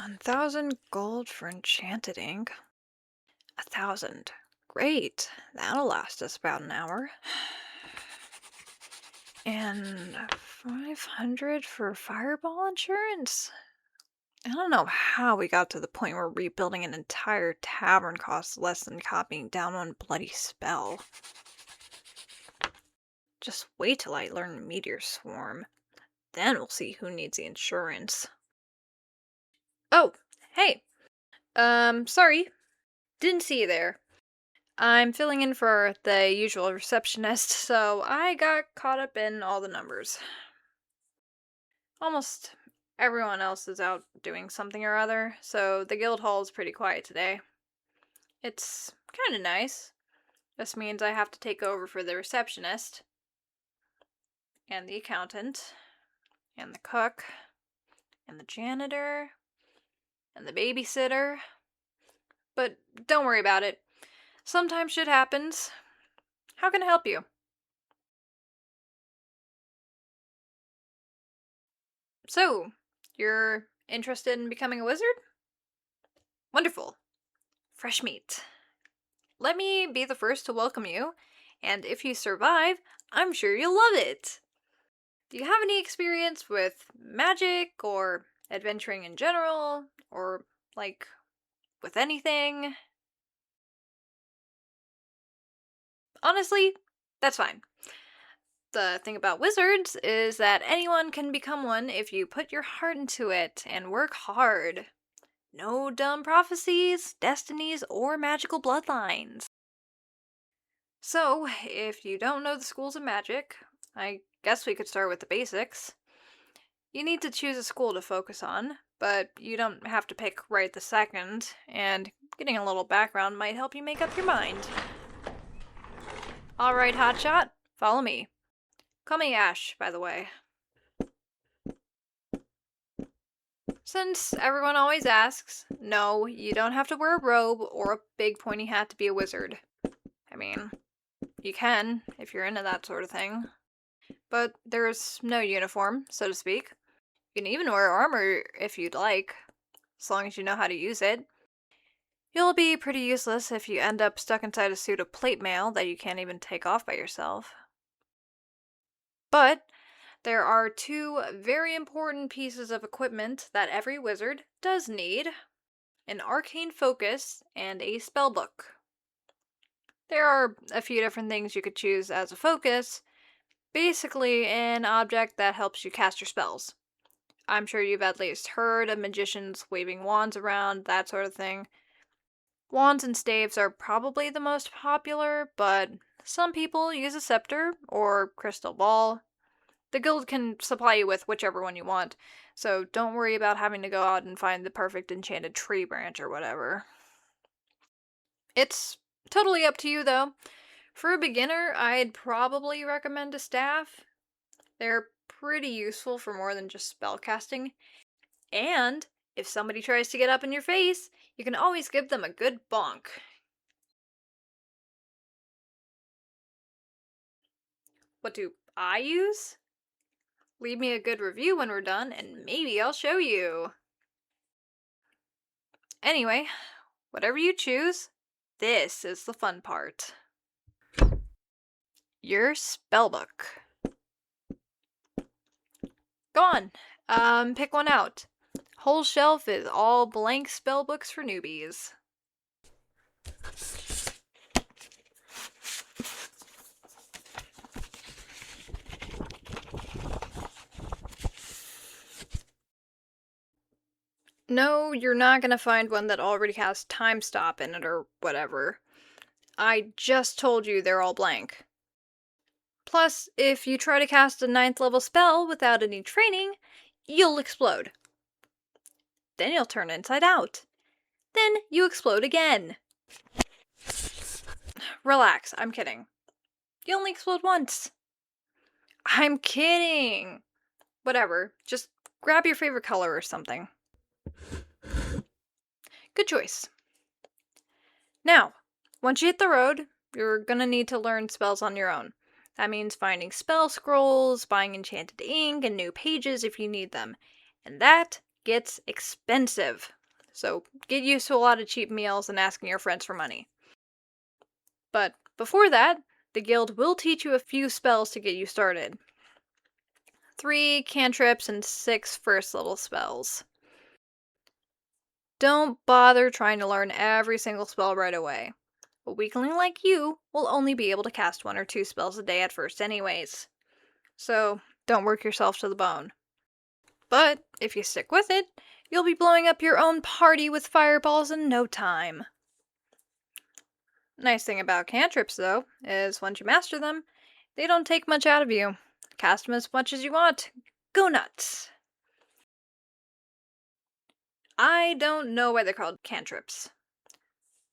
1,000 gold for enchanted ink. 1,000. Great. That'll last us about an hour. And 500 for fireball insurance? I don't know how we got to the point where rebuilding an entire tavern costs less than copying down one bloody spell. Just wait till I learn Meteor Swarm. Then we'll see who needs the insurance. Oh, hey. Sorry. Didn't see you there. I'm filling in for the usual receptionist, so I got caught up in all the numbers. Almost everyone else is out doing something or other, so the guild hall is pretty quiet today. It's kinda nice. This means I have to take over for the receptionist, and the accountant, and the cook, and the janitor, and the babysitter. But don't worry about it. Sometimes shit happens. How can I help you? So, you're interested in becoming a wizard? Wonderful. Fresh meat. Let me be the first to welcome you, and if you survive, I'm sure you'll love it. Do you have any experience with magic, or adventuring in general, or, like, with anything? Honestly, that's fine. The thing about wizards is that anyone can become one if you put your heart into it and work hard. No dumb prophecies, destinies, or magical bloodlines. So, if you don't know the schools of magic, I guess we could start with the basics. You need to choose a school to focus on, but you don't have to pick right this second, and getting a little background might help you make up your mind. Alright, hotshot, follow me. Call me Ash, by the way. Since everyone always asks, no, you don't have to wear a robe or a big pointy hat to be a wizard. I mean, you can, if you're into that sort of thing. But there's no uniform, so to speak. You can even wear armor if you'd like, as long as you know how to use it. You'll be pretty useless if you end up stuck inside a suit of plate mail that you can't even take off by yourself. But there are two very important pieces of equipment that every wizard does need: an arcane focus and a spellbook. There are a few different things you could choose as a focus. Basically, an object that helps you cast your spells. I'm sure you've at least heard of magicians waving wands around, that sort of thing. Wands and staves are probably the most popular, but some people use a scepter or crystal ball. The guild can supply you with whichever one you want, so don't worry about having to go out and find the perfect enchanted tree branch or whatever. It's totally up to you, though. For a beginner, I'd probably recommend a staff. They're pretty useful for more than just spellcasting. And if somebody tries to get up in your face, you can always give them a good bonk. What do I use? Leave me a good review when we're done, and maybe I'll show you. Anyway, whatever you choose, this is the fun part. Your spellbook. Go on, pick one out. Whole shelf is all blank spellbooks for newbies. No, you're not gonna find one that already has time stop in it or whatever. I just told you they're all blank. Plus, if you try to cast a 9th level spell without any training, you'll explode. Then you'll turn inside out. Then you explode again. Relax, I'm kidding. You only explode once. I'm kidding! Whatever, just grab your favorite color or something. Good choice. Now, once you hit the road, you're gonna need to learn spells on your own. That means finding spell scrolls, buying enchanted ink, and new pages if you need them. And that gets expensive. so get used to a lot of cheap meals and asking your friends for money. But before that, the guild will teach you a few spells to get you started. 3 cantrips and 6 first level spells. Don't bother trying to learn every single spell right away. A weakling like you will only be able to cast 1 or 2 spells a day at first anyways. So don't work yourself to the bone. But if you stick with it, you'll be blowing up your own party with fireballs in no time. Nice thing about cantrips, though, is once you master them, they don't take much out of you. Cast them as much as you want. Go nuts! I don't know why they're called cantrips.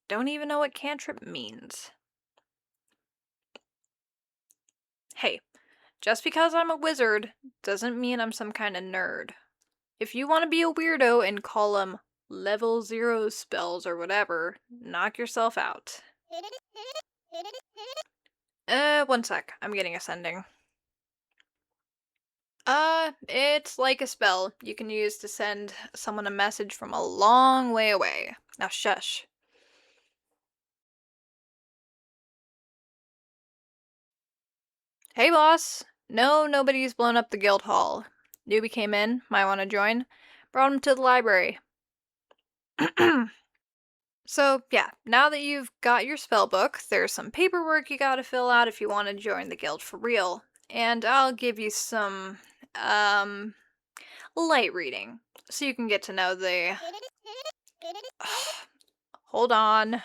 Don't even know what cantrip means. Hey, just because I'm a wizard doesn't mean I'm some kind of nerd. If you want to be a weirdo and call them level 0 spells or whatever, knock yourself out. 1 sec. I'm getting ascending. It's like a spell you can use to send someone a message from a long way away. Now shush. Hey boss! No, nobody's blown up the guild hall. Newbie came in, might want to join. Brought him to the library. So, yeah, now that you've got your spell book, there's some paperwork you gotta fill out if you want to join the guild for real. And I'll give you some, light reading, so you can get to know the... Hold on.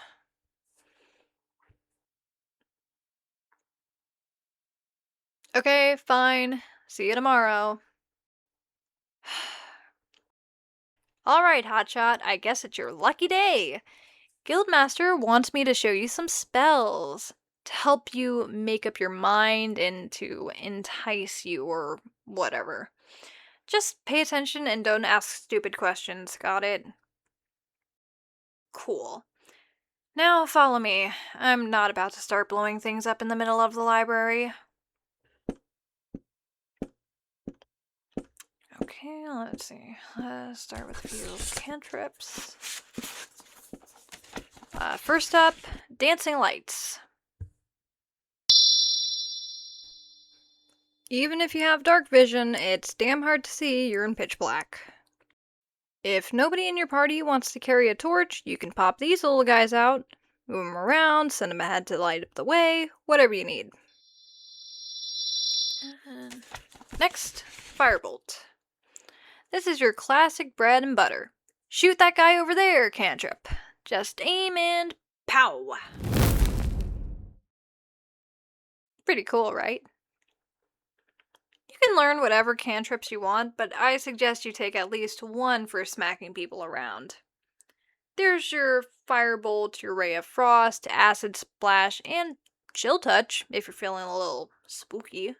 Okay, fine. See you tomorrow. Alright, Hotshot, I guess it's your lucky day. Guildmaster wants me to show you some spells to help you make up your mind and to entice you or whatever. Just pay attention and don't ask stupid questions, got it? Cool. Now follow me. I'm not about to start blowing things up in the middle of the library. Okay, let's see. Let's start with a few cantrips. First up, dancing lights. Even if you have dark vision, it's damn hard to see you're in pitch black. If nobody in your party wants to carry a torch, you can pop these little guys out, move them around, send them ahead to light up the way, whatever you need. Next, firebolt. This is your classic bread and butter. Shoot that guy over there, cantrip. Just aim and pow! Pretty cool, right? You can learn whatever cantrips you want, but I suggest you take at least 1 for smacking people around. There's your firebolt, your ray of frost, acid splash, and chill touch if you're feeling a little spooky.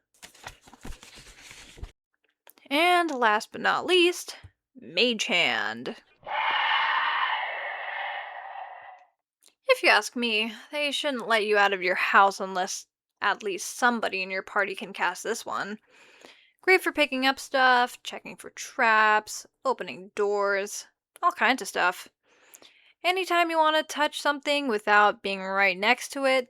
And last but not least, Mage Hand. If you ask me, they shouldn't let you out of your house unless at least somebody in your party can cast this one. Great for picking up stuff, checking for traps, opening doors, all kinds of stuff. Anytime you want to touch something without being right next to it,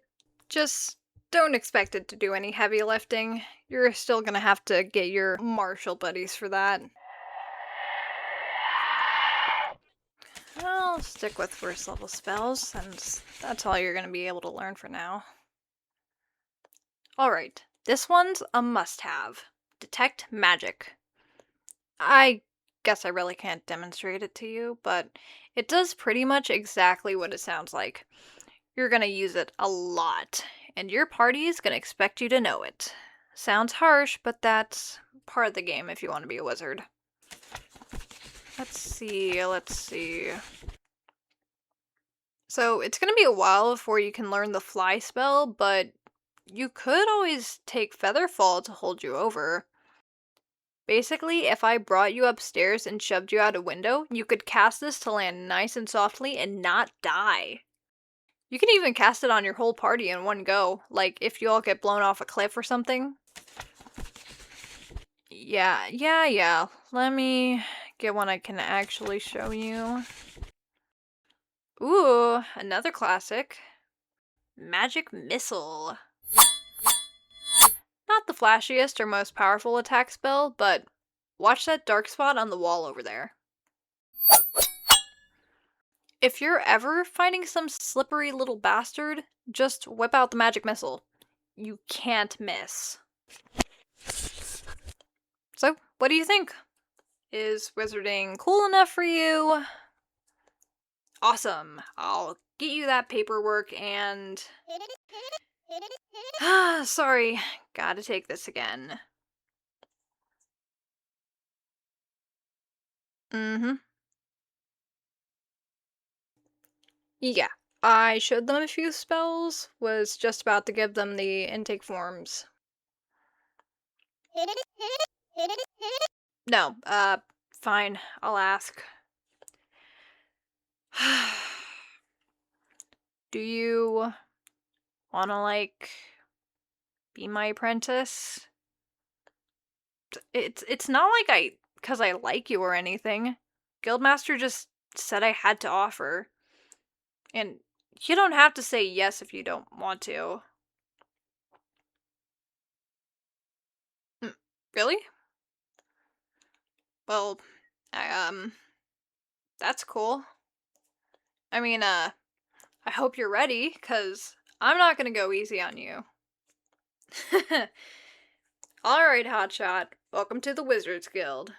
just don't expect it to do any heavy lifting. You're still gonna have to get your martial buddies for that. I'll stick with first level spells, since that's all you're gonna be able to learn for now. Alright, this one's a must-have. Detect magic. I guess I really can't demonstrate it to you, but it does pretty much exactly what it sounds like. You're gonna use it a lot, and your party is gonna expect you to know it. Sounds harsh, but that's part of the game if you want to be a wizard. Let's see. So it's gonna be a while before you can learn the fly spell, but you could always take Featherfall to hold you over. Basically, if I brought you upstairs and shoved you out a window, you could cast this to land nice and softly and not die. You can even cast it on your whole party in one go, like if you all get blown off a cliff or something. Yeah. Let me get one I can actually show you. Ooh, another classic. Magic Missile. Not the flashiest or most powerful attack spell, but watch that dark spot on the wall over there. If you're ever fighting some slippery little bastard, just whip out the magic missile. You can't miss. So, what do you think? Is wizarding cool enough for you? Awesome. I'll get you that paperwork and... sorry, gotta take this again. Yeah, I showed them a few spells, was just about to give them the intake forms. No, fine, I'll ask. Do you wanna, like, be my apprentice? It's not like cause I like you or anything. Guildmaster just said I had to offer. And you don't have to say yes if you don't want to. Really? Well, that's cool. I mean, I hope you're ready, cause I'm not gonna go easy on you. Alright, Hotshot. Welcome to the Wizards Guild.